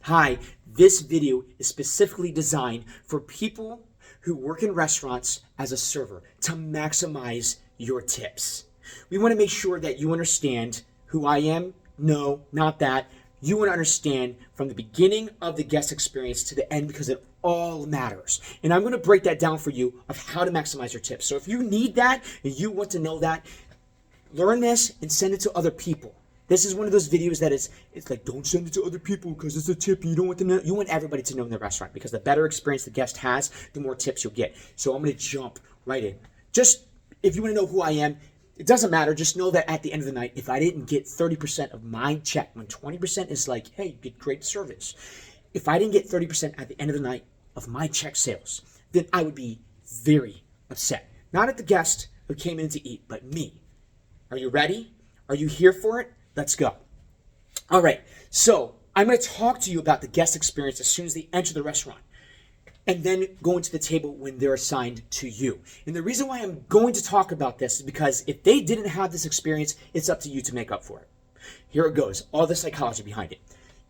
Hi, this video is specifically designed for people who work in restaurants as a server to maximize your tips. We want to make sure that you understand who I am. No, not that. You want to understand from the beginning of the guest experience to the end because it all matters. And I'm going to break that down for you of how to maximize your tips. So if you need that and you want to know that, learn this and send it to other people. This is one of those videos that it's like, don't send it to other people because it's a tip and you don't want them to know. You want everybody to know in the restaurant because the better experience the guest has, the more tips you'll get. So I'm going to jump right in. Just if you want to know who I am, it doesn't matter. Just know that at the end of the night, if I didn't get 30% of my check, when 20% is like, hey, you get great service. If I didn't get 30% at the end of the night of my check sales, then I would be very upset. Not at the guest who came in to eat, but me. Are you ready? Are you here for it? Let's go. All right, so I'm going to talk to you about the guest experience as soon as they enter the restaurant and then go into the table when they're assigned to you. And the reason why I'm going to talk about this is because if they didn't have this experience, it's up to you to make up for it. Here it goes, all the psychology behind it.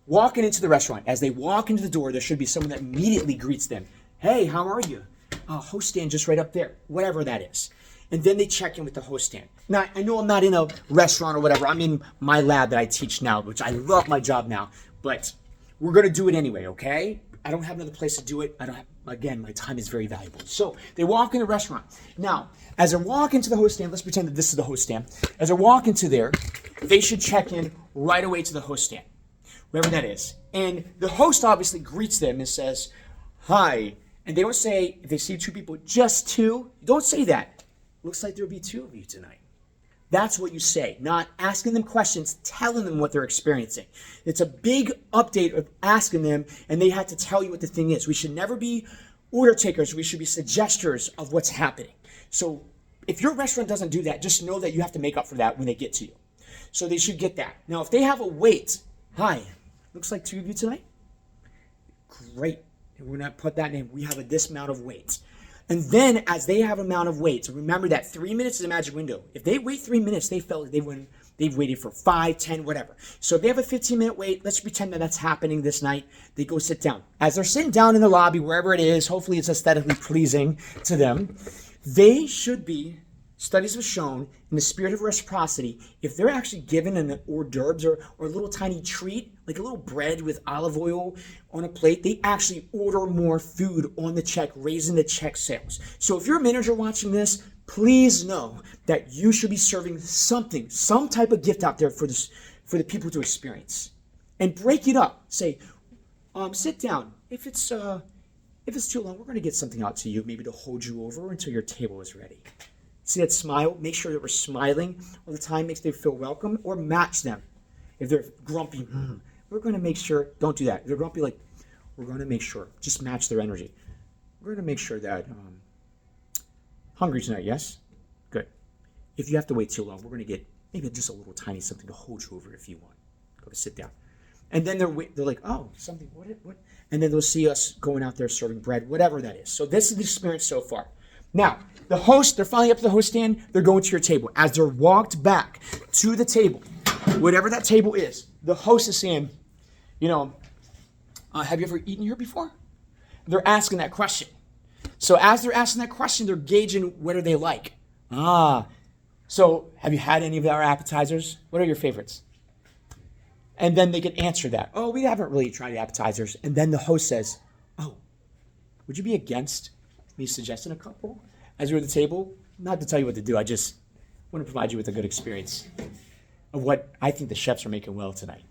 Walking into the restaurant, as they walk into the door, there should be someone that immediately greets them. Hey, how are you? Host stand just right up there, whatever that is. And then they check in with the host stand. Now, I know I'm not in a restaurant or whatever. I'm in my lab that I teach now, which I love my job now. But we're going to do it anyway, okay? I don't have another place to do it. Again, my time is very valuable. So they walk in the restaurant. Now, as they walk into the host stand, let's pretend that this is the host stand. As they walk into there, they should check in right away to the host stand, wherever that is. And the host obviously greets them and says, hi. And they don't say, if they see two people, just two, don't say that. Looks like there'll be two of you tonight. That's what you say, not asking them questions, telling them what they're experiencing. It's a big update of asking them, and they have to tell you what the thing is. We should never be order takers. We should be suggestors of what's happening. So if your restaurant doesn't do that, just know that you have to make up for that when they get to you. So they should get that. Now, if they have a wait, hi, looks like two of you tonight. Great. And we're going to put that in. We have this amount of wait. And then as they have amount of wait, so remember that 3 minutes is a magic window. If they wait 3 minutes, they felt like they've waited for 5, 10, whatever. So if they have a 15-minute wait, let's pretend that that's happening this night. They go sit down. As they're sitting down in the lobby, wherever it is, hopefully it's aesthetically pleasing to them, they should be, studies have shown, in the spirit of reciprocity, if they're actually given an hors d'oeuvres or a little tiny treat, like a little bread with olive oil on a plate, they actually order more food on the check, raising the check sales. So if you're a manager watching this, please know that you should be serving something, some type of gift out there for the people to experience. And break it up. Say, sit down. If it's too long, we're going to get something out to you, maybe to hold you over until your table is ready. See that smile? Make sure that we're smiling all the time, makes them feel welcome, or match them. If they're grumpy, we're going to make sure, don't do that. If they're grumpy, like, we're going to make sure, just match their energy. We're going to make sure that, hungry tonight, yes? Good. If you have to wait too long, we're going to get maybe just a little tiny something to hold you over if you want. Go to sit down. And then they're like, oh, something, what? And then they'll see us going out there serving bread, whatever that is. So this is the experience so far. Now, the host, they're finally up to the host stand, they're going to your table. As they're walked back to the table, whatever that table is, the host is saying, have you ever eaten here before? They're asking that question. So as they're asking that question, they're gauging what are they like. So have you had any of our appetizers? What are your favorites? And then they can answer that. Oh, we haven't really tried appetizers. And then the host says, oh, would you be against me suggesting a couple as you're at the table? Not to tell you what to do. I just want to provide you with a good experience of what I think the chefs are making well tonight.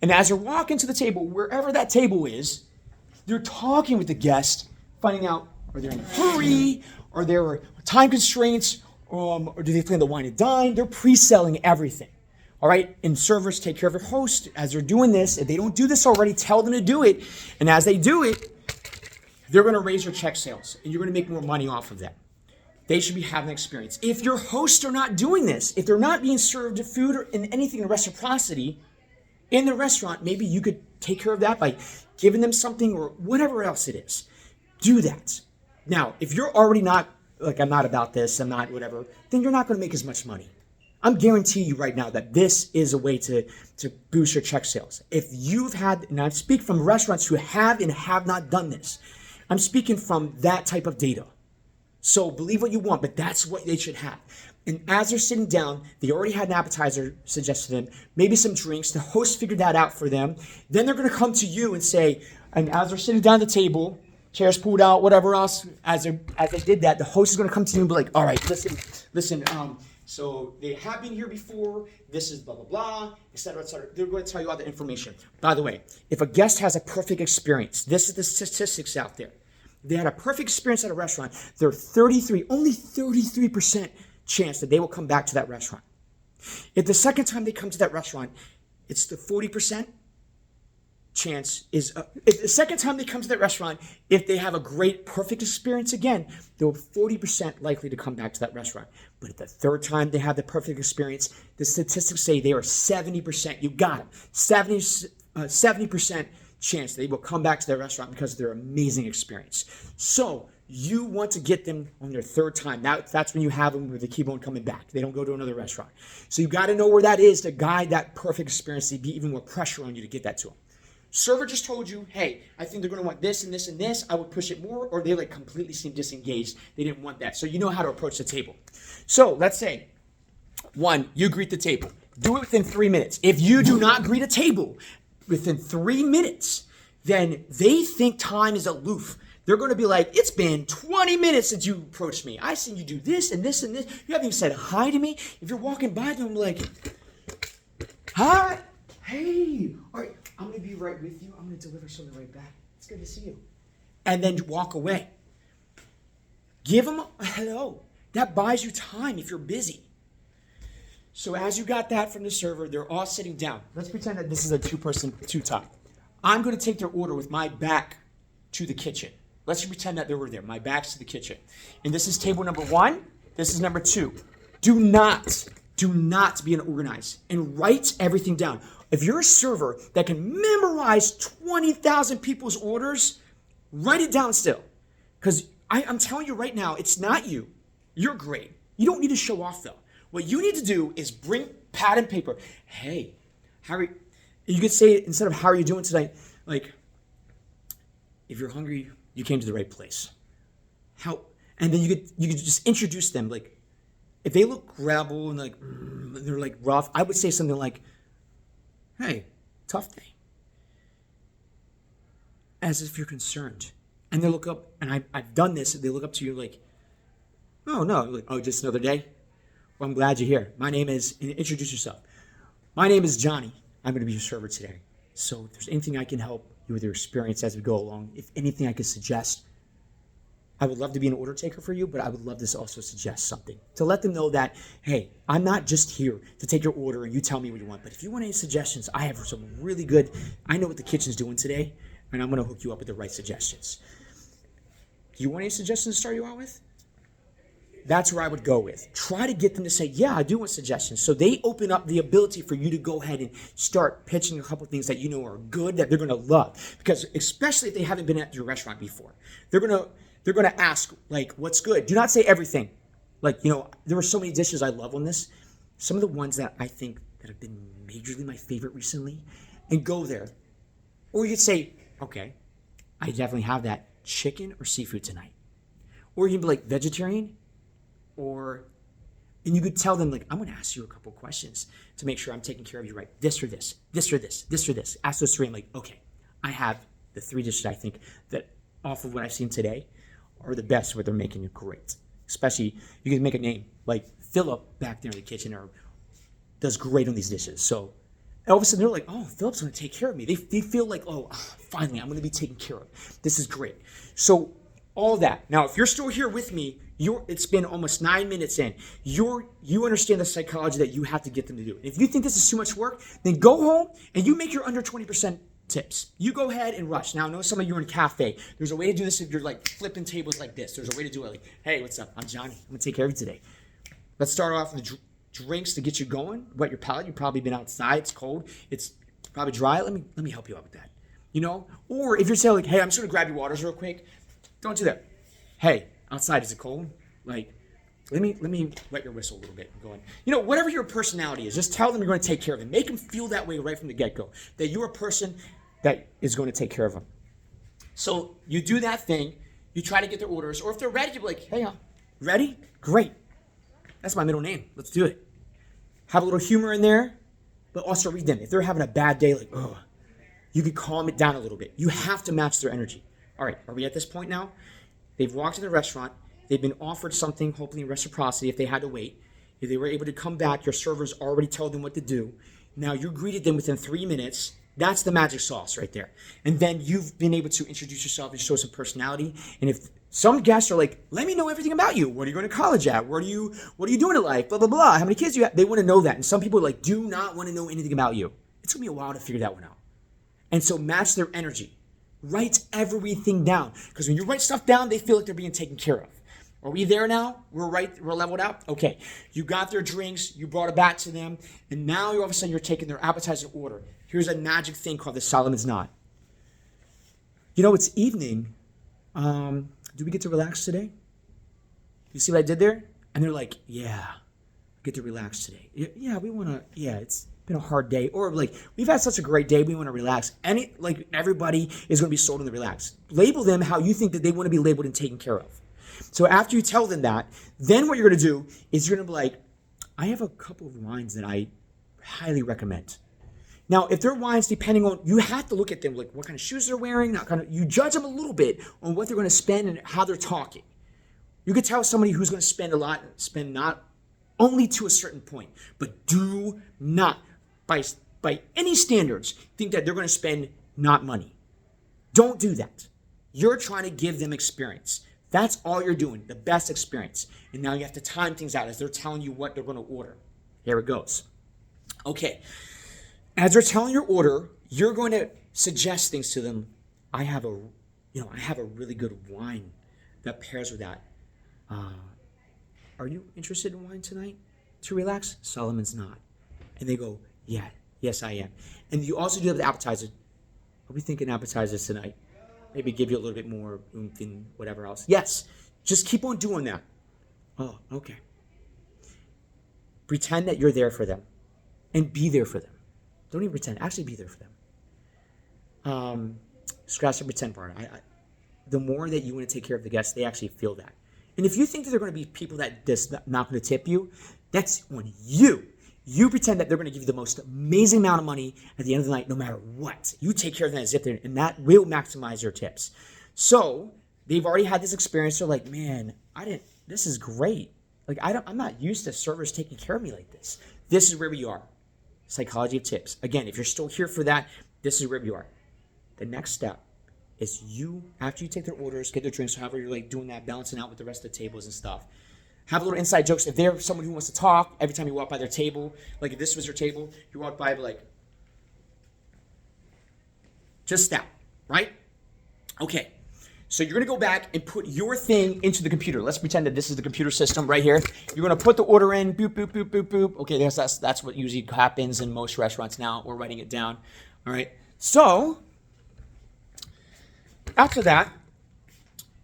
And as you're walking to the table, wherever that table is, they're talking with the guest, finding out, are they in a hurry? Are there time constraints? Or do they plan to wine and dine? They're pre-selling everything. All right? And servers take care of their host as they're doing this. If they don't do this already, tell them to do it. And as they do it, they're going to raise your check sales, and you're going to make more money off of them. They should be having an experience. If your hosts are not doing this, if they're not being served food or in anything in reciprocity in the restaurant, maybe you could take care of that by giving them something or whatever else it is. Do that. Now, if you're already not, like, I'm not about this, I'm not whatever, then you're not going to make as much money. I'm guaranteeing you right now that this is a way to boost your check sales. If you've had, and I speak from restaurants who have and have not done this, I'm speaking from that type of data. So believe what you want, but that's what they should have. And as they're sitting down, they already had an appetizer suggested to them, maybe some drinks. The host figured that out for them. Then they're going to come to you and say, and as they're sitting down at the table, chairs pulled out, whatever else, as they did that, the host is going to come to you and be like, all right, listen, so they have been here before, this is blah, blah, blah, et cetera, et cetera. They're going to tell you all the information. By the way, if a guest has a perfect experience, this is the statistics out there. They had a perfect experience at a restaurant, they're only 33% chance that they will come back to that restaurant. If the second time they come to that restaurant, it's the 40% chance is, if the second time they come to that restaurant, if they have a great, perfect experience again, they're 40% likely to come back to that restaurant. But if the third time they have the perfect experience, the statistics say they are 70%, you got them, 70% chance they will come back to their restaurant because of their amazing experience. So you want to get them on their third time. That's when you have them where they keep on coming back. They don't go to another restaurant. So you got to know where that is to guide that perfect experience, to be even more pressure on you to get that to them. Server just told you, hey, I think they're going to want this and this and this. I would push it more, or they like completely seem disengaged. They didn't want that. So you know how to approach the table. So let's say, one, you greet the table. Do it within 3 minutes. If you do not greet a table within 3 minutes, then they think time is aloof. They're going to be like, it's been 20 minutes since you approached me. I seen you do this and this and this. You haven't even said hi to me. If you're walking by them, like, hi, hey, all right, I'm going to be right with you. I'm going to deliver something right back. It's good to see you. And then walk away. Give them a hello. That buys you time if you're busy. So as you got that from the server, they're all sitting down. Let's pretend that this is a two-person, two-top. I'm going to take their order with my back to the kitchen. Let's pretend that they were there. My back's to the kitchen. And this is table number 1. This is number 2. Do not be unorganized and write everything down. If you're a server that can memorize 20,000 people's orders, write it down still. Because I'm telling you right now, it's not you. You're great. You don't need to show off, though. What you need to do is bring pad and paper. Hey, you could say, instead of how are you doing tonight, like, if you're hungry, you came to the right place. And then you could just introduce them. Like, if they look gravel and like they're like rough, I would say something like, hey, tough day. As if you're concerned. And they look up, and I've done this, they look up to you like, oh no, like, oh, just another day? Well, I'm glad you're here. My name is, introduce yourself. My name is Johnny. I'm going to be your server today. So if there's anything I can help you with your experience as we go along, if anything I could suggest, I would love to be an order taker for you, but I would love to also suggest something to let them know that, hey, I'm not just here to take your order and you tell me what you want, but if you want any suggestions, I have some really good, I know what the kitchen's doing today, and I'm going to hook you up with the right suggestions. Do you want any suggestions to start you out with? That's where I would go with. Try to get them to say, yeah, I do want suggestions. So they open up the ability for you to go ahead and start pitching a couple of things that you know are good, that they're going to love. Because especially if they haven't been at your restaurant before, they're going to ask, like, what's good? Do not say everything. Like, there were so many dishes I love on this. Some of the ones that I think that have been majorly my favorite recently, and go there. Or you could say, okay, I definitely have that chicken or seafood tonight. Or you can be like, vegetarian? And you could tell them, like, I'm going to ask you a couple questions to make sure I'm taking care of you right. This or this, this or this, this or this. Ask those 3. I'm like, okay, I have the 3 dishes I think that, off of what I've seen today, are the best where they're making it great. Especially, you can make a name, like Philip back there in the kitchen does great on these dishes. So all of a sudden they're like, oh, Philip's going to take care of me. They feel like, oh, finally, I'm going to be taken care of. This is great. So all that. Now, if you're still here with me, it's been almost 9 minutes in. You understand the psychology that you have to get them to do. If you think this is too much work, then go home and you make your under 20% tips. You go ahead and rush. Now, I know some of you are in a cafe. There's a way to do this if you're like flipping tables like this. There's a way to do it like, hey, what's up? I'm Johnny. I'm going to take care of you today. Let's start off with drinks to get you going. Wet your palate. You've probably been outside. It's cold. It's probably dry. Let me help you out with that. Or if you're saying like, hey, I'm just going to grab your waters real quick. Don't do that. Hey, outside, is it cold? Like, let me wet your whistle a little bit and go on. Whatever your personality is, just tell them you're going to take care of them. Make them feel that way right from the get-go, that you're a person that is going to take care of them. So you do that thing, you try to get their orders, or if they're ready, you're like, hey, ready? Great. That's my middle name. Let's do it. Have a little humor in there, but also read them. If they're having a bad day, like, oh, you can calm it down a little bit. You have to match their energy. All right, are we at this point now? They've walked to the restaurant. They've been offered something, hopefully in reciprocity, if they had to wait. If they were able to come back, your servers already told them what to do. Now you greeted them within 3 minutes. That's the magic sauce right there. And then you've been able to introduce yourself and show some personality. And if some guests are like, let me know everything about you. What are you going to college at? What are you doing in life? Blah, blah, blah. How many kids do you have? They want to know that. And some people do not want to know anything about you. It's going to be a while to figure that one out. And so match their energy. Write everything down. Because when you write stuff down, they feel like they're being taken care of. Are we there now? We're leveled out? Okay. You got their drinks, you brought it back to them, and now all of a sudden you're taking their appetizer order. Here's a magic thing called the Solomon's Knot. It's evening. Do we get to relax today? You see what I did there? And they're like, yeah, get to relax today. Yeah, we want to, it's been a hard day. Or we've had such a great day, we want to relax. Everybody is going to be sold on the relax. Label them how you think that they want to be labeled and taken care of. So after you tell them that, then what you're going to do is you're going to be like, I have a couple of wines that I highly recommend. Now, if they're wines, depending on, you have to look at them, like what kind of shoes they're wearing, you judge them a little bit on what they're going to spend and how they're talking. You could tell somebody who's going to spend a lot, spend not only to a certain point, but do not, by any standards, think that they're going to spend not money. Don't do that. You're trying to give them experience. That's all you're doing, the best experience. And now you have to time things out as they're telling you what they're going to order. Here it goes. Okay. As they're telling your order, you're going to suggest things to them. I have a really good wine that pairs with that. Are you interested in wine tonight to relax? Solomon's Knot. And they go, yeah, yes, I am. And you also do have the appetizer. Are we thinking appetizers tonight? Maybe give you a little bit more oomph and whatever else. Yes, just keep on doing that. Oh, okay. Pretend that you're there for them and be there for them. Don't even pretend. Actually be there for them. Scratch the pretend part. The more that you want to take care of the guests, they actually feel that. And if you think that they're going to be people that just not going to tip you, that's on you. You pretend that they're going to give you the most amazing amount of money at the end of the night, no matter what. You take care of them as if they're, and that will maximize your tips. So they've already had this experience. They're like, man, this is great. I'm not used to servers taking care of me like this. This is where we are. Psychology of tips. Again, if you're still here for that, this is where you are. The next step is after you take their orders, get their drinks, however you're doing that, balancing out with the rest of the tables and stuff. Have a little inside jokes. If they're someone who wants to talk, every time you walk by their table, like if this was your table, you walk by, just that, right? Okay. So you're going to go back and put your thing into the computer. Let's pretend that this is the computer system right here. You're going to put the order in, boop, boop, boop, boop, boop. Okay, that's what usually happens in most restaurants now. We're writing it down. All right. So after that,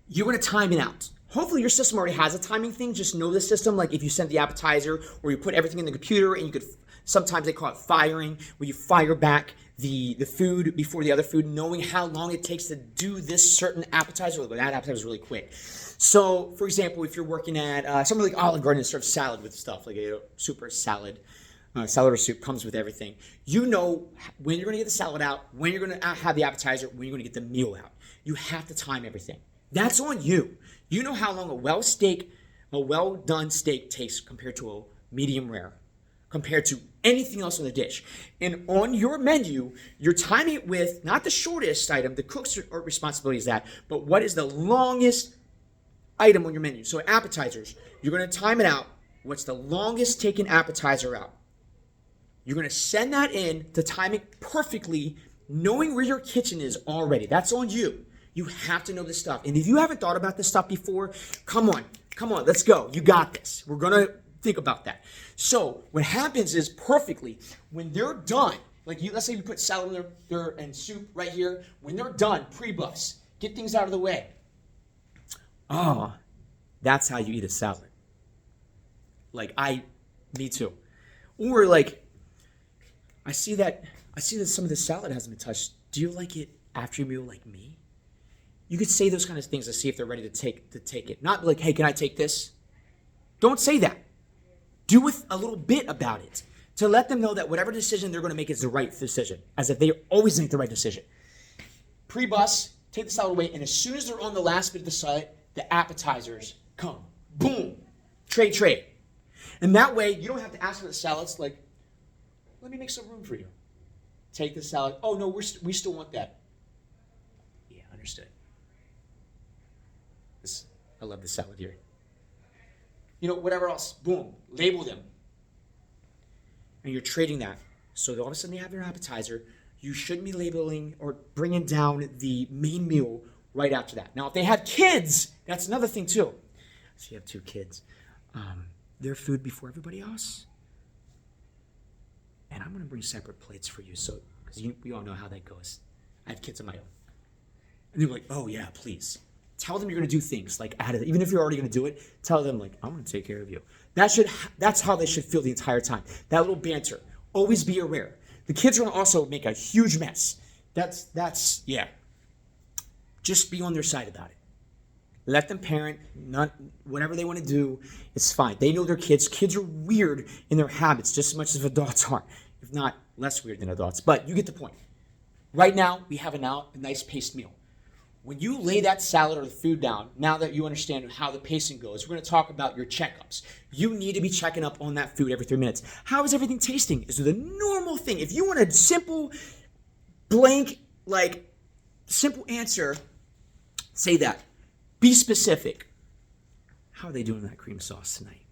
you're going to time it out. Hopefully your system already has a timing thing. Just know the system. Like if you send the appetizer or you put everything in the computer and you could, sometimes they call it firing, where you fire back the food before the other food, knowing how long it takes to do this certain appetizer. That appetizer is really quick. So for example, if you're working at somewhere like Olive Garden that serves salad with stuff, like a super salad, salad or soup comes with everything. You know when you're going to get the salad out, when you're going to have the appetizer, when you're going to get the meal out. You have to time everything. That's on you. You know how long a well-done steak takes compared to a medium rare, compared to anything else on the dish. And on your menu, you're timing it with not the shortest item, the cook's responsibility is that, but what is the longest item on your menu. So appetizers, you're going to time it out. What's the longest taken appetizer out? You're going to send that in to time it perfectly, knowing where your kitchen is already. That's on you. You have to know this stuff. And if you haven't thought about this stuff before, come on, let's go. You got this. We're going to think about that. So what happens is perfectly, when they're done, let's say you put salad there and soup right here. When they're done, pre-bus, get things out of the way. Oh, that's how you eat a salad. Me too. Or like, I see that some of the salad hasn't been touched. Do you like it after your meal like me? You could say those kind of things to see if they're ready to take it. Not like, hey, can I take this? Don't say that. Do with a little bit about it to let them know that whatever decision they're going to make is the right decision, as if they always make the right decision. Pre-bus, take the salad away, and as soon as they're on the last bit of the salad, the appetizers come. Boom. Tray. And that way, you don't have to ask for the salads like, let me make some room for you. Take the salad. Oh, no, we still want that. Yeah, understood. I love the salad here. Whatever else. Boom. Label them. And you're trading that. So all of a sudden they have their appetizer. You shouldn't be labeling or bringing down the main meal right after that. Now, if they have kids, that's another thing too. So you have 2 kids. Their food before everybody else. And I'm going to bring separate plates for you, because we all know how that goes. I have kids of my own. And they're like, oh yeah, please. Tell them you're going to do things like even if you're already going to do it, tell them like, I'm going to take care of you. That's how they should feel the entire time. That little banter. Always be aware. The kids are going to also make a huge mess. That's yeah. Just be on their side about it. Let them parent, not whatever they want to do, it's fine. They know their kids. Kids are weird in their habits just as much as adults are, if not less weird than adults. But you get the point. Right now, we have a nice paced meal. When you lay that salad or the food down, now that you understand how the pacing goes, we're going to talk about your checkups. You need to be checking up on that food every 3 minutes. How is everything tasting? Is it a normal thing? If you want a simple, blank, simple answer, say that. Be specific. How are they doing that cream sauce tonight?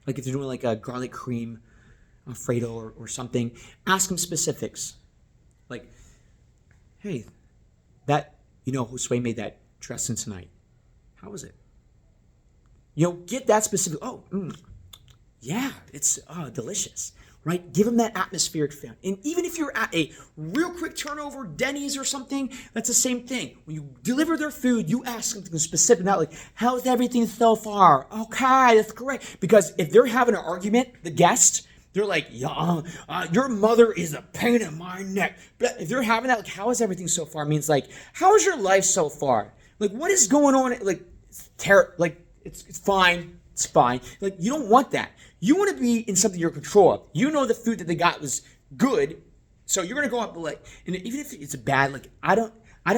Like if they're doing like a garlic cream Alfredo or something, ask them specifics. Like, hey, Josue made that dressing tonight. How was it? Get that specific. Oh, yeah, it's delicious, right? Give them that atmospheric feel. And even if you're at a real quick turnover, Denny's or something, that's the same thing. When you deliver their food, you ask something specific, not like, how's everything so far? Okay, that's great. Because if they're having an argument, the guest, they're like, yeah, your mother is a pain in my neck. But if they're having that, like, how is everything so far? Means like, how is your life so far? Like, what is going on? Like, it's fine. It's fine. Like, you don't want that. You want to be in something you're in control of. You know the food that they got was good, so you're gonna go up and even if it's bad, I don't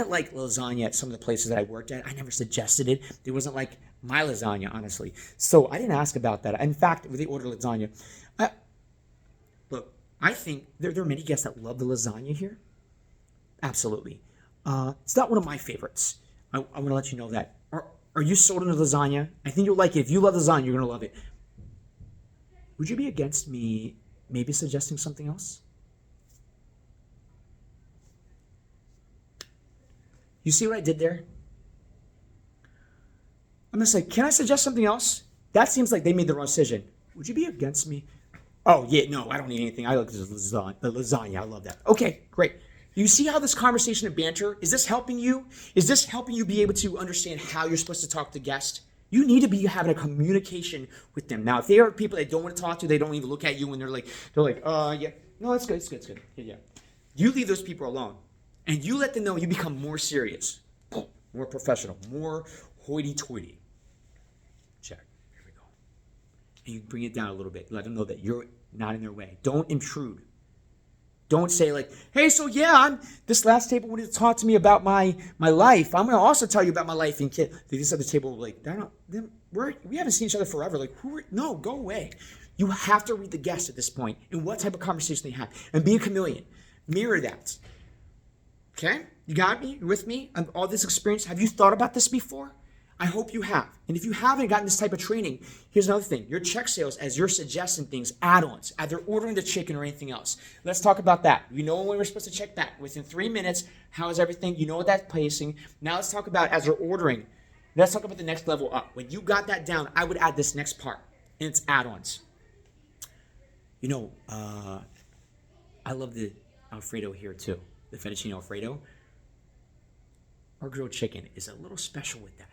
like lasagna at some of the places that I worked at. I never suggested it. It wasn't like my lasagna, honestly. So I didn't ask about that. In fact, when they ordered lasagna, look, I think there are many guests that love the lasagna here. Absolutely. It's not one of my favorites. I want to let you know that. Are you sold on the lasagna? I think you'll like it. If you love lasagna, you're gonna love it. Would you be against me maybe suggesting something else? You see what I did there? I'm going to say, can I suggest something else? That seems like they made the wrong decision. Would you be against me? Oh, yeah, no, I don't need anything. I like the lasagna. I love that. Okay, great. You see how this conversation and banter, is this helping you? Is this helping you be able to understand how you're supposed to talk to guests? You need to be having a communication with them. Now, if they are people they don't want to talk to, they don't even look at you when they're like, yeah, no, it's good. Yeah. You leave those people alone. And you let them know you become more serious, more professional, more hoity-toity. Check. Here we go. And you bring it down a little bit. Let them know that you're not in their way. Don't intrude. Don't say like, hey, so yeah, this last table wanted to talk to me about my life. I'm going to also tell you about my life and kid. This other table, like, we haven't seen each other forever. Like, no, go away. You have to read the guest at this point and what type of conversation they have. And be a chameleon. Mirror that. Okay? You got me? You with me? All this experience. Have you thought about this before? I hope you have. And if you haven't gotten this type of training, here's another thing. Your check sales, as you're suggesting things, add-ons, either ordering the chicken or anything else. Let's talk about that. You know when we're supposed to check that. Within 3 minutes, how is everything? You know what that's placing. Now let's talk about as you're ordering. Let's talk about the next level up. When you got that down, I would add this next part, and it's add-ons. I love the Alfredo here too. The fettuccine Alfredo. Our grilled chicken is a little special with that.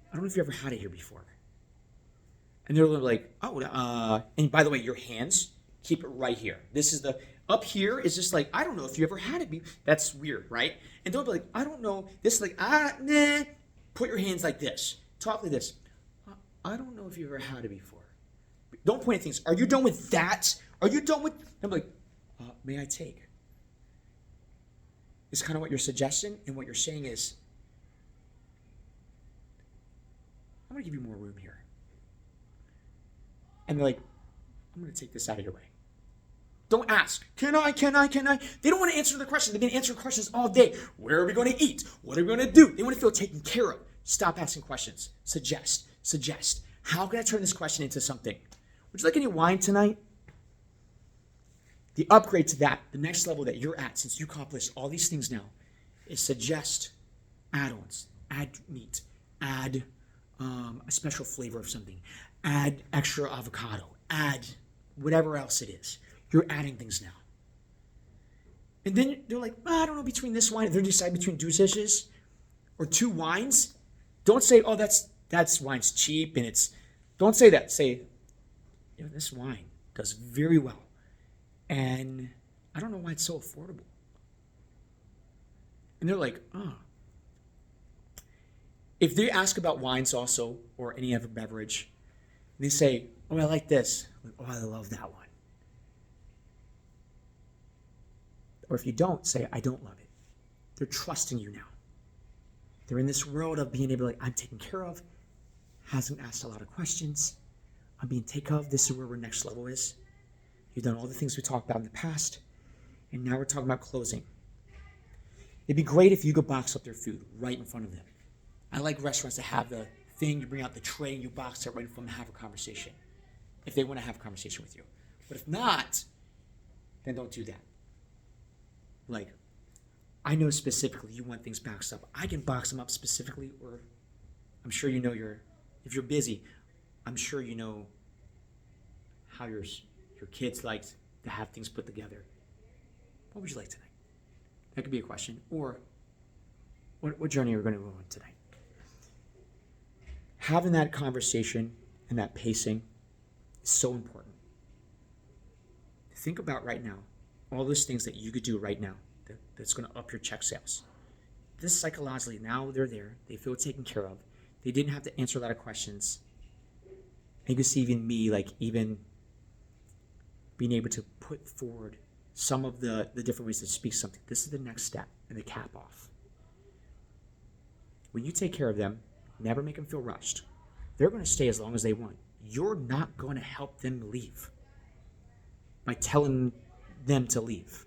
I don't know if you ever had it here before. And they're like, and by the way, your hands, keep it right here. This is up here is just like, I don't know if you ever had it. That's weird, right? And don't be like, I don't know. This is like, nah. Put your hands like this. Talk like this. I don't know if you ever had it before. Don't point at things. Are you done with that? Are you done with, I'm like, may I take? It's kind of what you're suggesting, and what you're saying is, I'm going to give you more room here. And they're like, I'm going to take this out of your way. Don't ask. Can I? They don't want to answer the question. They've been answering questions all day. Where are we going to eat? What are we going to do? They want to feel taken care of. Stop asking questions. Suggest. How can I turn this question into something? Would you like any wine tonight? The upgrade to that, the next level that you're at, since you accomplished all these things now, is suggest add-ons. Add meat. Add a special flavor of something. Add extra avocado. Add whatever else it is. You're adding things now. And then they're like, I don't know, between this wine, they're deciding between two dishes or two wines. Don't say, oh, that's wine's cheap and don't say that. Say, this wine does very well. And I don't know why it's so affordable. And they're like, If they ask about wines also, or any other beverage, they say, oh, I like this. Oh, I love that one. Or if you don't, say, I don't love it. They're trusting you now. They're in this world of being able to, I'm taken care of, hasn't asked a lot of questions. I'm being taken of. This is where our next level is. You've done all the things we talked about in the past, and now we're talking about closing. It'd be great if you could box up their food right in front of them. I like restaurants to have the thing, you bring out the tray, and you box it right in front of them and have a conversation, if they want to have a conversation with you. But if not, then don't do that. Like, I know specifically you want things boxed up. I can box them up specifically, or I'm sure you know if you're busy, I'm sure you know how your kids like to have things put together. What would you like tonight? That could be a question. Or what journey are we going to go on tonight? Having that conversation and that pacing is so important. Think about right now, all those things that you could do right now that's going to up your check sales. This psychologically, now they're there. They feel taken care of. They didn't have to answer a lot of questions. And you can see even me, even being able to put forward some of the different ways to speak something. This is the next step and the cap off. When you take care of them, never make them feel rushed. They're going to stay as long as they want. You're not going to help them leave by telling them to leave.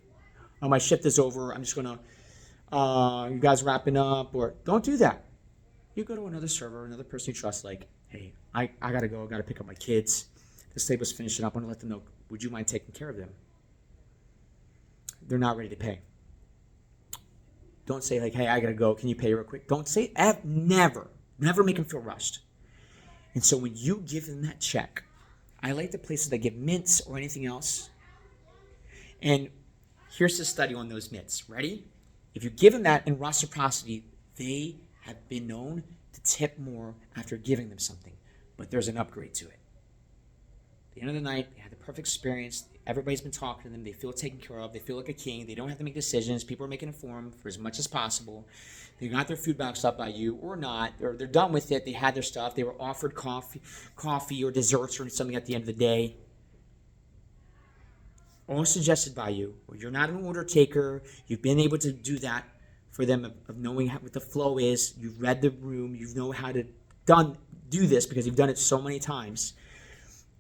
Oh, my shift is over. I'm just going to, you guys wrapping up, or don't do that. You go to another server, another person you trust, like, hey, I got to go. I got to pick up my kids. This table's finishing up. I want to let them know, would you mind taking care of them? They're not ready to pay. Don't say like, hey, I got to go. Can you pay real quick? Don't say, never make them feel rushed. And so when you give them that check, I like the places that give mints or anything else. And here's the study on those mints. Ready? If you give them that in reciprocity, they have been known to tip more after giving them something. But there's an upgrade to it. At the end of the night, they had the perfect experience. Everybody's been talking to them. They feel taken care of. They feel like a king. They don't have to make decisions. People are making it for them for as much as possible. They got their food boxed up by you or not. They're done with it. They had their stuff. They were offered coffee or desserts or something at the end of the day. All suggested by you. Well, you're not an order taker. You've been able to do that for them of knowing what the flow is. You've read the room. You know how to do this because you've done it so many times.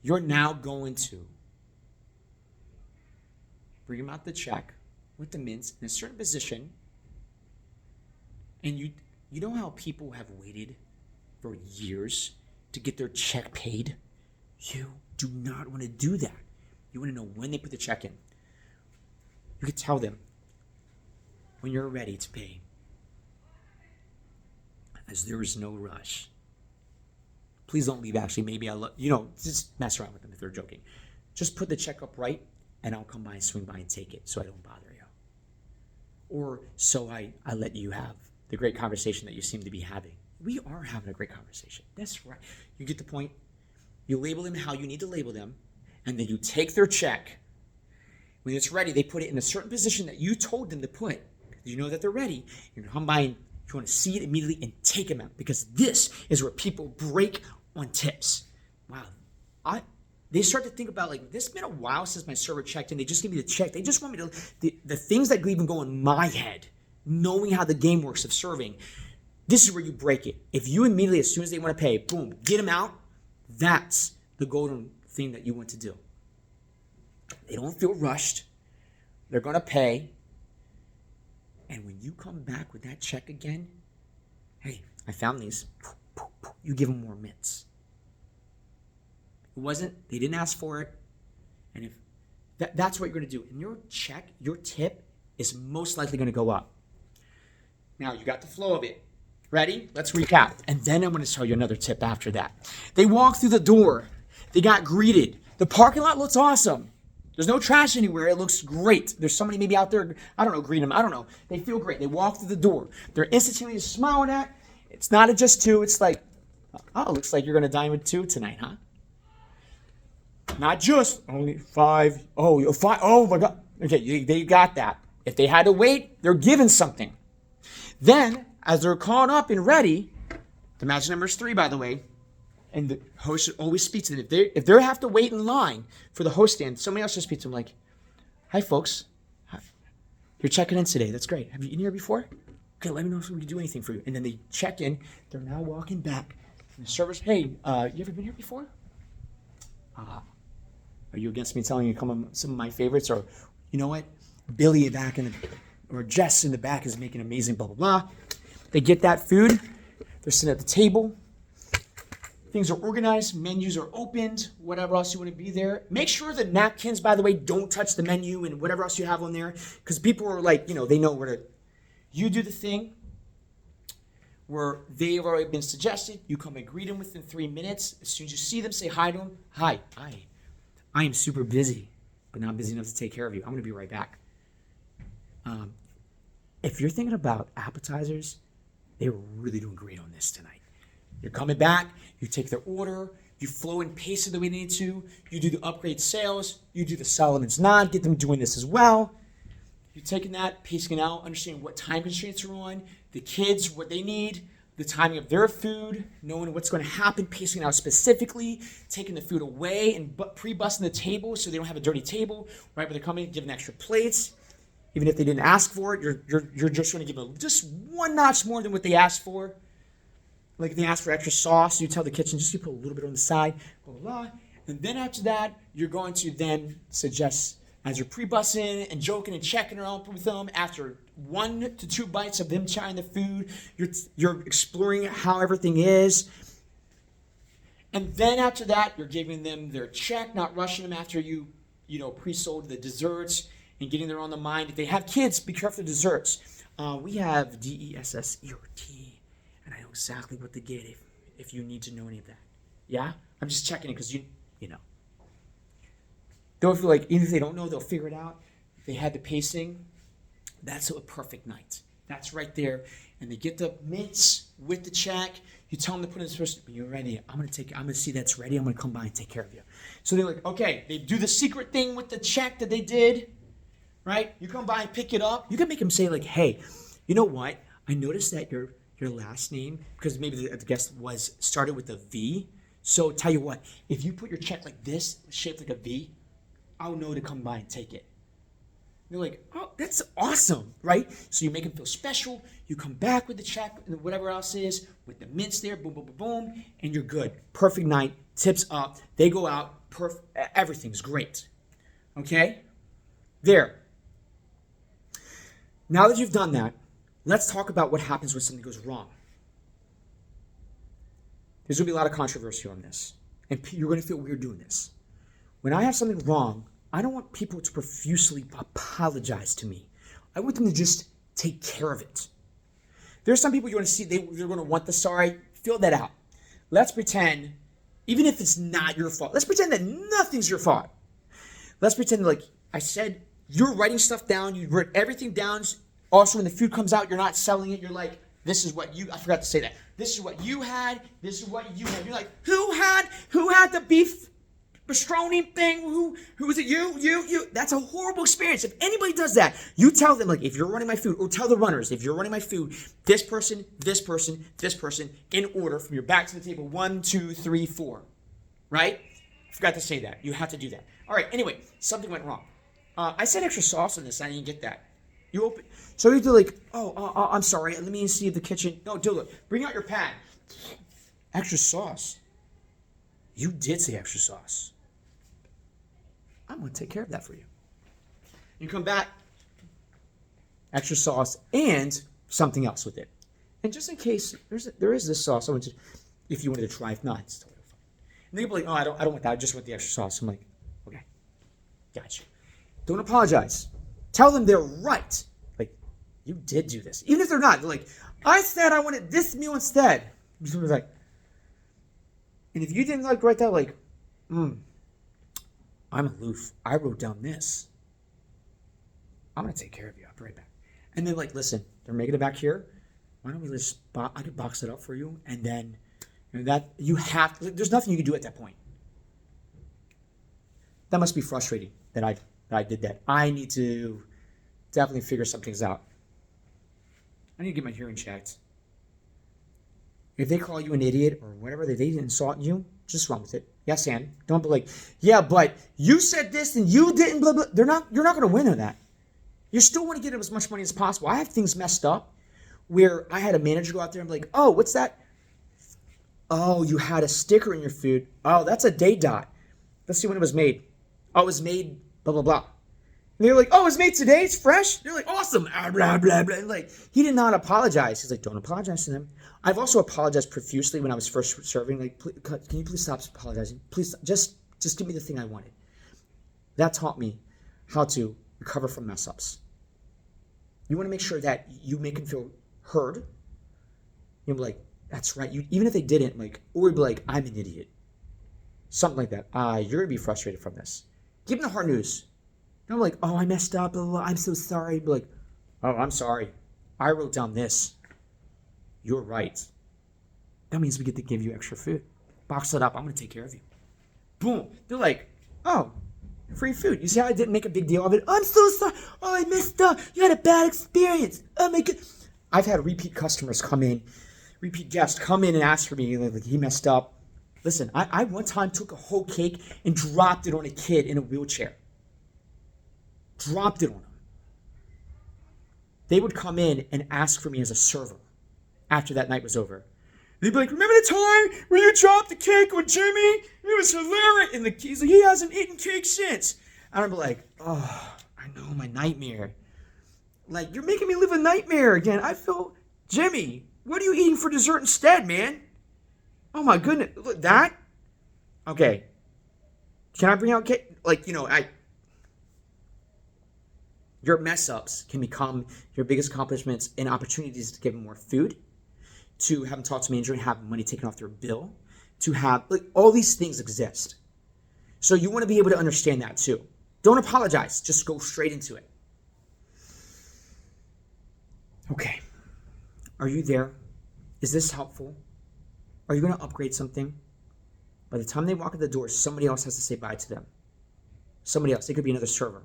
You're now going to bring them out the check with the mints in a certain position. And you know how people have waited for years to get their check paid? You do not want to do that. You want to know when they put the check in. You could tell them when you're ready to pay, as there is no rush. Please don't leave. Actually, maybe just mess around with them if they're joking. Just put the check up right, and I'll come by and swing by and take it so I don't bother you. Or so I let you have the great conversation that you seem to be having. We are having a great conversation. That's right. You get the point? You label them how you need to label them, and then you take their check. When it's ready, they put it in a certain position that you told them to put. You know that they're ready. You're going to come by and you want to see it immediately and take them out, because this is where people break on tips. Wow. They start to think about, like, this has been a while since my server checked in. They just give me the check. They just want me to, the things that even go in my head, knowing how the game works of serving, this is where you break it. If you immediately, as soon as they want to pay, boom, get them out, that's the golden thing that you want to do. They don't feel rushed. They're going to pay. And when you come back with that check again, hey, I found these. You give them more mints. They didn't ask for it. And if that's what you're going to do. And your check, your tip is most likely going to go up. Now, you got the flow of it. Ready? Let's recap. And then I'm going to tell you another tip after that. They walked through the door. They got greeted. The parking lot looks awesome. There's no trash anywhere. It looks great. There's somebody maybe out there, I don't know, greet them. I don't know. They feel great. They walk through the door. They're instantly smiling at. It's not a just two. It's like, oh, looks like you're going to dine with two tonight, huh? Not just only five. Oh, you're five. Oh my God. Okay, they got that. If they had to wait, they're given something. Then, as they're caught up and ready, the magic number is 3, by the way, and the host should always speak to them. If they have to wait in line for the host stand, somebody else should speak to them like, "Hi, folks. Hi. You're checking in today. That's great. Have you been here before? Okay, let me know if we can do anything for you." And then they check in. They're now walking back. And the servers, "Hey, you ever been here before? Are you against me telling you to come on some of my favorites? Or, you know what? Billy back or Jess in the back is making amazing blah, blah, blah." They get that food. They're sitting at the table. Things are organized. Menus are opened. Whatever else you want to be there. Make sure the napkins, by the way, don't touch the menu and whatever else you have on there. Because people are like, they know where to. You do the thing where they've already been suggested. You come and greet them within 3 minutes. As soon as you see them, say hi to them. "Hi. I am super busy, but not busy enough to take care of you. I'm going to be right back." If you're thinking about appetizers, they were really doing great on this tonight. You're coming back, you take their order, you flow and pace it the way they need to, you do the upgrade sales, you do the Solomon's Nod, get them doing this as well. You're taking that, pacing it out, understanding what time constraints are on, the kids, what they need, the timing of their food, knowing what's going to happen, pacing it out specifically, taking the food away and pre-busting the table so they don't have a dirty table, right when they're coming, giving extra plates. Even if they didn't ask for it, you're just going to give them just one notch more than what they asked for. Like if they ask for extra sauce, you tell the kitchen, just you put a little bit on the side, blah, blah, blah. And then after that, you're going to then suggest, as you're pre-bussing and joking and checking around with them, after 1 to 2 bites of them trying the food, you're exploring how everything is. And then after that, you're giving them their check, not rushing them after you pre-sold the desserts and getting there on the mind. If they have kids, be careful of desserts. We have DESSERT, and I know exactly what to get if you need to know any of that. Yeah? I'm just checking it because you know. Don't feel like, even if they don't know, they'll figure it out. If they had the pacing, that's a perfect night. That's right there. And they get the mints with the check. You tell them to put in this first, "You're ready. I'm going to see that's ready. I'm going to come by and take care of you." So they're like, okay, they do the secret thing with the check that they did, right? You come by and pick it up. You can make them say like, "Hey, you know what? I noticed that your last name," because maybe the guest started with a V. So tell you what, if you put your check like this, shaped like a V, I'll know to come by and take it. They're like, "Oh, that's awesome," right? So you make them feel special. You come back with the check and whatever else is, with the mints there, boom, boom, boom, boom, and you're good. Perfect night, tips up, they go out, everything's great. Okay? There. Now that you've done that, let's talk about what happens when something goes wrong. There's going to be a lot of controversy on this, and you're going to feel weird doing this. When I have something wrong, I don't want people to profusely apologize to me. I want them to just take care of it. There's some people you want to see, they're going to want the sorry. Fill that out. Let's pretend, even if it's not your fault, let's pretend that nothing's your fault. Let's pretend like I said, you're writing stuff down, you wrote everything down. Also, when the food comes out, you're not selling it. You're like, This is what you, I forgot to say that. This is what you had. This is what you had. You're like, who had the beef pastroni thing? Who was it? You. That's a horrible experience. If anybody does that, you tell them, like, if you're running my food, or tell the runners, if you're running my food, this person, this person, this person, in order from your back to the table, 1, 2, 3, 4. Right? I forgot to say that. You have to do that. All right. Anyway, something went wrong. I said extra sauce on this. I didn't get that. You open. So you do like, I'm sorry. Let me see the kitchen. No, do it. Bring out your pan. Extra sauce. You did say extra sauce. I'm going to take care of that for you. You come back. Extra sauce and something else with it. And just in case there is this sauce, if you wanted to try, if not, it's totally fine. And they'll be like, oh, I don't want that. I just want the extra sauce. I'm like, okay, gotcha. Don't apologize. Tell them they're right. Like, you did do this. Even if they're not. They're like, I said I wanted this meal instead. Like, and if you didn't like write that, like, I'm aloof. I wrote down this. I'm going to take care of you. I'll be right back. And they're like, listen, they're making it back here. Why don't we just, I could box it up for you. And then, that you have, there's nothing you can do at that point. That must be frustrating that I did that. I need to definitely figure some things out. I need to get my hearing checked. If they call you an idiot or whatever, they insult you, just run with it. Yes, and don't be like, yeah, but you said this and you didn't, blah, blah. You're not going to win on that. You still want to get as much money as possible. I have things messed up where I had a manager go out there and be like, oh, what's that? Oh, you had a sticker in your food. Oh, that's a date dot. Let's see when it was made. Oh, it was made, blah, blah, blah. And they're like, oh, it's made today. It's fresh. They're like, awesome. Blah, blah, blah, blah. And like, he did not apologize. He's like, don't apologize to them. I've also apologized profusely when I was first serving. Like, can you please stop apologizing? Please, just give me the thing I wanted. That taught me how to recover from mess ups. You want to make sure that you make them feel heard. You'll be like, that's right. Even if they didn't, like, or you'd be like, I'm an idiot. Something like that. You're going to be frustrated from this. Give them the hard news. Don't be like, oh, I messed up. Blah, blah, blah. I'm so sorry. Be like, oh, I'm sorry. I wrote down this. You're right. That means we get to give you extra food. Box it up. I'm going to take care of you. Boom. They're like, oh, free food. You see how I didn't make a big deal of it? I'm so sorry. Oh, I messed up. You had a bad experience. Oh, my God. I've had repeat customers come in, repeat guests come in and ask for me. Like, he messed up. Listen, I one time took a whole cake and dropped it on a kid in a wheelchair. Dropped it on him. They would come in and ask for me as a server after that night was over. They'd be like, remember the time when you dropped the cake on Jimmy? It was hilarious. And he's like, he hasn't eaten cake since. And I'd be like, oh, I know, my nightmare. Like, you're making me live a nightmare again. I feel, Jimmy, what are you eating for dessert instead, man? Oh my goodness, look, that? Okay. Can I bring out cake? Like, your mess ups can become your biggest accomplishments and opportunities to give them more food, to have them talk to manager and have money taken off their bill, to have, like, all these things exist. So you want to be able to understand that too. Don't apologize. Just go straight into it. Okay. Are you there? Is this helpful? Are you going to upgrade something? By the time they walk in the door, somebody else has to say bye to them. Somebody else. It could be another server.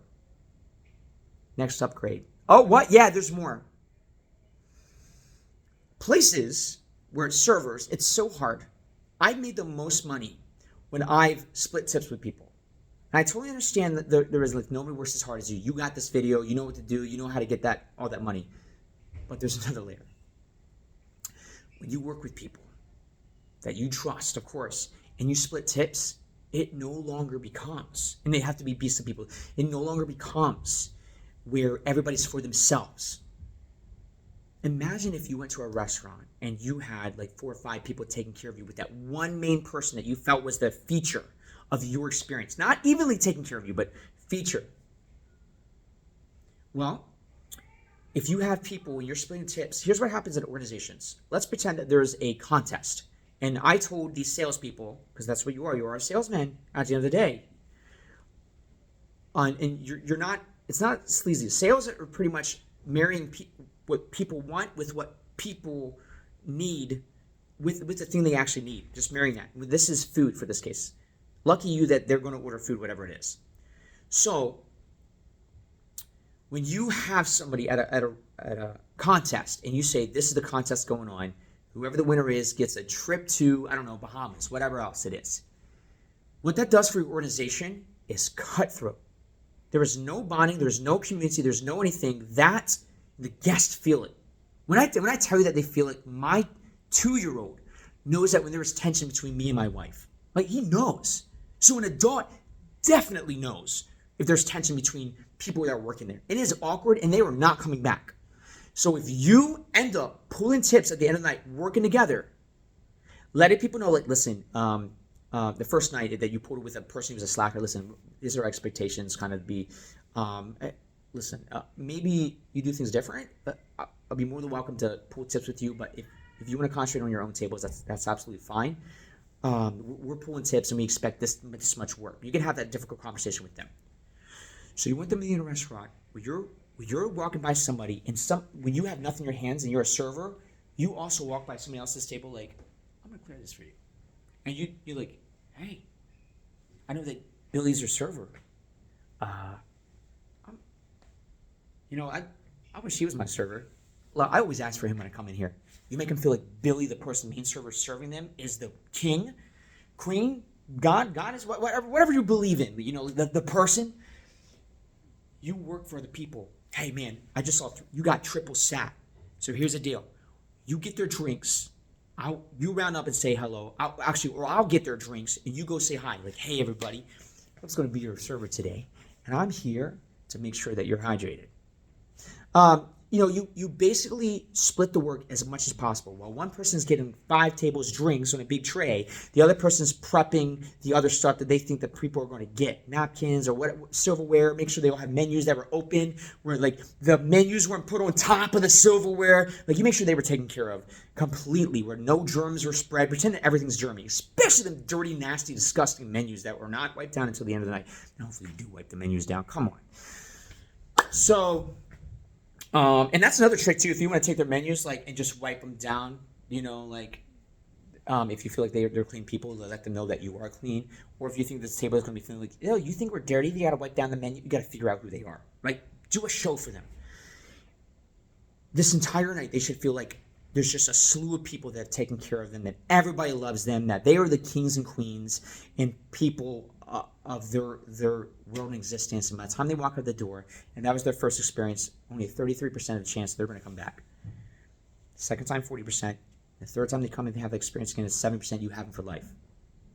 Next upgrade. Oh, what? Yeah, there's more. Places where it's servers, it's so hard. I've made the most money when I've split tips with people. And I totally understand that there is, like, nobody works as hard as you. You got this video. You know what to do. You know how to get all that money. But there's another layer. When you work with people that you trust, of course, and you split tips, it no longer becomes, and they have to be decent people, it no longer becomes where everybody's for themselves. Imagine if you went to a restaurant and you had like 4 or 5 people taking care of you with that one main person that you felt was the feature of your experience. Not evenly taking care of you, but feature. Well, if you have people and you're splitting tips, here's what happens in organizations. Let's pretend that there's a contest. And I told these salespeople, because that's what you are a salesman at the end of the day. And you're not, it's not sleazy. Sales are pretty much marrying what people want with what people need with the thing they actually need. Just marrying that. This is food for this case. Lucky you that they're going to order food, whatever it is. So when you have somebody at a contest and you say, this is the contest going on, whoever the winner is gets a trip to, I don't know, Bahamas, whatever else it is. What that does for your organization is cutthroat. There is no bonding, there's no community, there's no anything. That the guests feel it. When I tell you that they feel it, my 2-year-old knows that when there is tension between me and my wife. Like, he knows. So an adult definitely knows if there's tension between people that are working there. It is awkward and they are not coming back. So if you end up pulling tips at the end of the night, working together, letting people know, like, listen, the first night that you pulled with a person who's a slacker, listen, these are expectations, kind of be, listen, maybe you do things different, but I'll be more than welcome to pull tips with you. But if you want to concentrate on your own tables, that's absolutely fine. We're pulling tips and we expect this much work. You can have that difficult conversation with them. So you want them in a restaurant where you're walking by somebody and when you have nothing in your hands and you're a server, you also walk by somebody else's table like, I'm gonna clear this for you. And you're like, hey, I know that Billy's your server. I wish he was my server. I always ask for him when I come in here. You make him feel like Billy, the person, main server serving them, is the king, queen, God is whatever you believe in. The person. You work for the people. Hey man, I just saw you got triple sat. So here's the deal. You get their drinks. You round up and say hello. I'll get their drinks and you go say hi. Like, hey everybody, I'm going to be your server today, and I'm here to make sure that you're hydrated. You basically split the work as much as possible. While one person's getting 5 tables drinks on a big tray, the other person's prepping the other stuff that they think that people are going to get. Napkins or silverware. Make sure they all have menus that were open, where like the menus weren't put on top of the silverware. Like, you make sure they were taken care of completely, where no germs were spread. Pretend that everything's germy, especially the dirty, nasty, disgusting menus that were not wiped down until the end of the night. And hopefully you do wipe the menus down. Come on. So... and that's another trick too. If you want to take their menus and just wipe them down, if you feel like they're clean people, let them know that you are clean. Or if you think this table is going to be feeling like, you think we're dirty, you got to wipe down the menu. You got to figure out who they are, right? Do a show for them. This entire night, they should feel like there's just a slew of people that have taken care of them, that everybody loves them, that they are the kings and queens and people of their world and existence. And by the time they walk out the door, and that was their first experience, only a 33% of the chance they're going to come back. Second time, 40%. The third time they come and they have the experience again, is 7% you have them for life.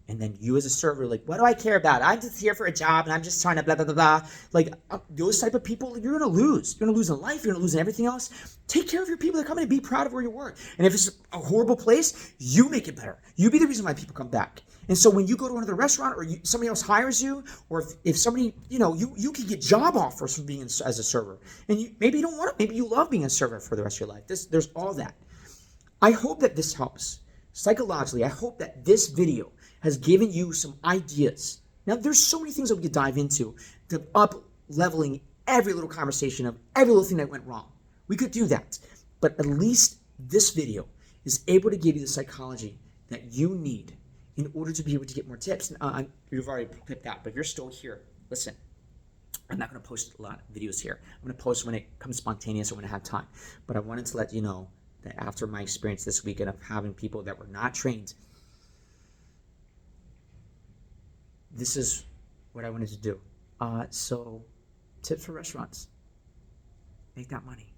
And then you as a server, what do I care about? I'm just here for a job and I'm just trying to blah, blah, blah, blah. Those type of people, you're going to lose. You're going to lose in life. You're going to lose in everything else. Take care of your people that come in and be proud of where you work. And if it's a horrible place, you make it better. You be the reason why people come back. And so when you go to another restaurant or somebody else hires you, or if somebody, you can get job offers from being as a server. And maybe you don't want it. Maybe you love being a server for the rest of your life. There's all that. I hope that this helps. Psychologically, I hope that this video has given you some ideas. Now, there's so many things that we could dive into to up-leveling every little conversation of every little thing that went wrong. We could do that. But at least this video is able to give you the psychology that you need in order to be able to get more tips. You've already clipped out, but if you're still here, listen. I'm not going to post a lot of videos here. I'm going to post when it comes spontaneous or when I have time. But I wanted to let you know that after my experience this weekend of having people that were not trained, this is what I wanted to do. So tips for restaurants. Make that money.